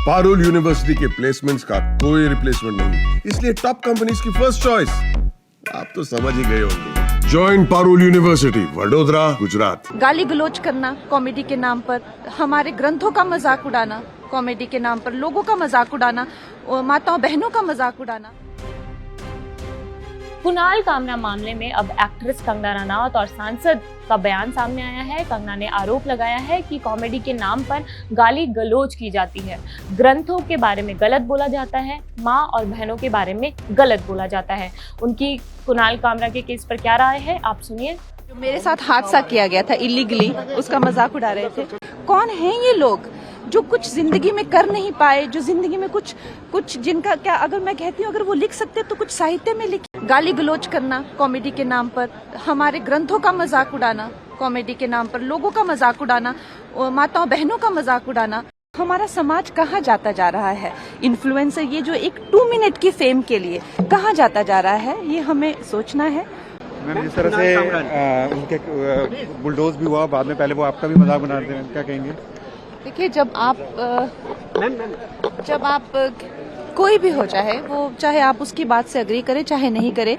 Parul university के placements का कोई रिप्लेसमेंट नहीं, इसलिए टॉप कंपनीज की फर्स्ट चॉइस। आप तो समझ ही गए होंगे। Join Parul university, Vadodara, Gujarat. गाली गलौज करना कॉमेडी के नाम पर, हमारे ग्रंथों का मजाक उड़ाना कॉमेडी के नाम पर, लोगों का मजाक उड़ाना, माताओं बहनों का मजाक उड़ाना। कुणाल कामरा मामले में अब एक्ट्रेस कंगना रनौत और सांसद का बयान सामने आया है। कंगना ने आरोप लगाया है कि कॉमेडी के नाम पर गाली गलौज की जाती है, ग्रंथों के बारे में गलत बोला जाता है, माँ और बहनों के बारे में गलत बोला जाता है। उनकी कुणाल कामरा के केस पर क्या राय है, आप सुनिए। जो मेरे साथ हादसा किया गया था इलीगली, उसका मजाक उड़ा रहे थे। कौन है ये लोग जो कुछ जिंदगी में कर नहीं पाए, जो जिंदगी में कुछ जिनका क्या, अगर मैं कहती हूँ अगर वो लिख सकते तो कुछ साहित्य में लिखे। गाली गलौज करना कॉमेडी के नाम पर, हमारे ग्रंथों का मजाक उड़ाना कॉमेडी के नाम पर, लोगों का मजाक उड़ाना, माताओं बहनों का मजाक उड़ाना। हमारा समाज कहाँ जाता जा रहा है? इन्फ्लुएंसर ये जो एक 2 मिनट की फेम के लिए कहाँ जाता जा रहा है, ये हमें सोचना है। मैम, जिस तरह से उनके बुलडोज भी हुआ बाद में, पहले वो आपका भी मजाक बना रहे हैं, क्या कहेंगे? देखिए, जब आप कोई भी हो, चाहे आप उसकी बात से अग्री करें चाहे नहीं करें,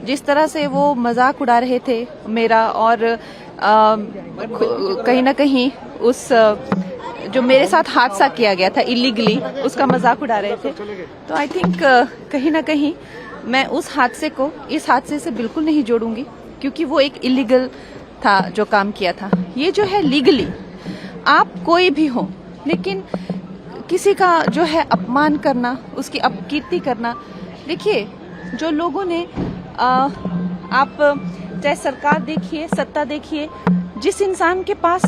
जिस तरह से वो मजाक उड़ा रहे थे मेरा, और कहीं ना कहीं उस जो मेरे साथ हादसा किया गया था इलीगली, उसका मजाक उड़ा रहे थे, तो आई थिंक कहीं ना कहीं मैं उस हादसे को इस हादसे से बिल्कुल नहीं जोड़ूंगी, क्योंकि वो एक इलीगल था जो काम किया था। ये जो है लीगली, आप कोई भी हो, लेकिन किसी का जो है अपमान करना, उसकी अपकीर्ति करना। देखिए, जो लोगों ने आप चाहे सरकार देखिए, सत्ता देखिए, जिस इंसान के पास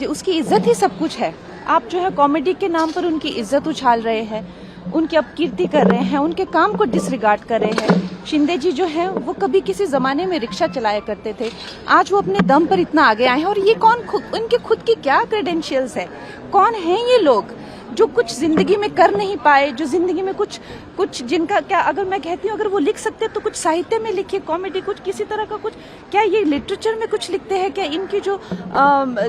उसकी इज्जत ही सब कुछ है, आप जो है कॉमेडी के नाम पर उनकी इज्जत उछाल रहे हैं, उनकी अपकीर्ति कर रहे हैं, उनके काम को डिसरिगार्ड कर रहे हैं। शिंदे जी जो है वो कभी किसी जमाने में रिक्शा चलाया करते थे, आज वो अपने दम पर इतना आगे आए हैं। और ये उनके खुद की क्या क्रेडेंशियल्स है? कौन है ये लोग जो कुछ जिंदगी में कर नहीं पाए, जो जिंदगी में कुछ जिनका क्या, अगर मैं कहती हूँ अगर वो लिख सकते तो कुछ साहित्य में लिखिए, कॉमेडी कुछ किसी तरह का कुछ, क्या ये लिटरेचर में कुछ लिखते हैं क्या? इनकी जो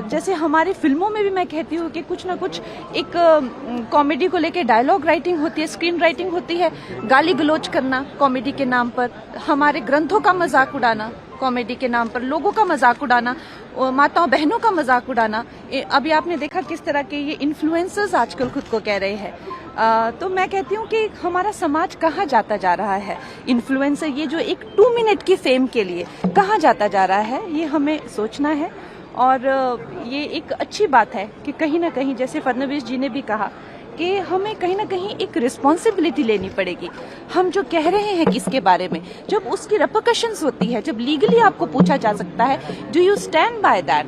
जैसे हमारी फिल्मों में भी मैं कहती हूँ कि कुछ ना कुछ एक कॉमेडी को लेके डायलॉग राइटिंग होती है, स्क्रीन राइटिंग होती है। गाली गलौज करना कॉमेडी के नाम पर, हमारे ग्रंथों का मजाक उड़ाना कॉमेडी के नाम पर, लोगों का मजाक उड़ाना, माताओं बहनों का मजाक उड़ाना। अभी आपने देखा किस तरह के ये इन्फ्लुएंसर्स आजकल खुद को कह रहे हैं। तो मैं कहती हूँ कि हमारा समाज कहाँ जाता जा रहा है? इन्फ्लुएंसर ये जो एक 2 मिनट की फेम के लिए कहाँ जाता जा रहा है, ये हमें सोचना है। और ये एक अच्छी बात है कि कहीं ना कहीं, जैसे फडणवीस जी ने भी कहा कि हमें कहीं ना कहीं एक रिस्पॉन्सिबिलिटी लेनी पड़ेगी। हम जो कह रहे हैं किसके बारे में, जब उसकी रेपरकशंस होती है, जब लीगली आपको पूछा जा सकता है, do you stand by that?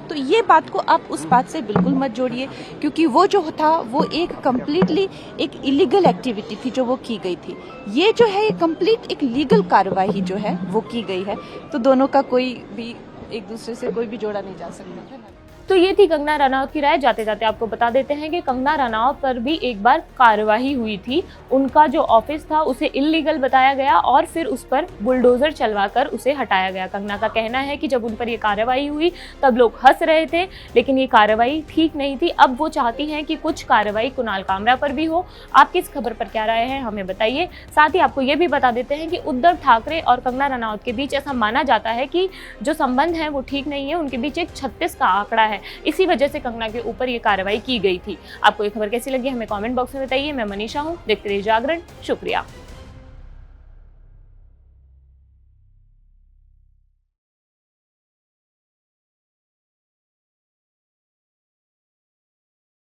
तो ये बात को आप उस बात से बिल्कुल मत जोड़िए, क्योंकि वो जो था वो एक कम्प्लीटली एक इलीगल एक्टिविटी थी जो वो की गई थी। ये जो है ये कम्प्लीट एक लीगल कार्रवाई जो है वो की गई है। तो दोनों का कोई भी एक दूसरे से कोई भी जोड़ा नहीं जा सकता। तो ये थी कंगना रनौत की राय। जाते जाते आपको बता देते हैं कि कंगना रनौत पर भी एक बार कार्रवाई हुई थी। उनका जो ऑफिस था उसे इल्लीगल बताया गया और फिर उस पर बुलडोजर चलवाकर उसे हटाया गया। कंगना का कहना है कि जब उन पर ये कार्रवाई हुई तब लोग हंस रहे थे, लेकिन ये कार्रवाई ठीक नहीं थी। अब वो चाहती हैं कि कुछ कार्रवाई कुणाल कामरा पर भी हो। आपकी इस खबर पर क्या राय है, हमें बताइए। साथ ही आपको ये भी बता देते हैं कि उद्धव ठाकरे और कंगना रनौत के बीच ऐसा माना जाता है कि जो संबंध है वो ठीक नहीं है, उनके बीच एक 36 का आंकड़ा है। इसी वजह से कंगना के ऊपर ये कार्रवाई की गई थी। आपको ये खबर कैसी लगी हमें कमेंट बॉक्स में बताइए। मैं मनीषा हूँ, देखते रहिए जागरण। शुक्रिया।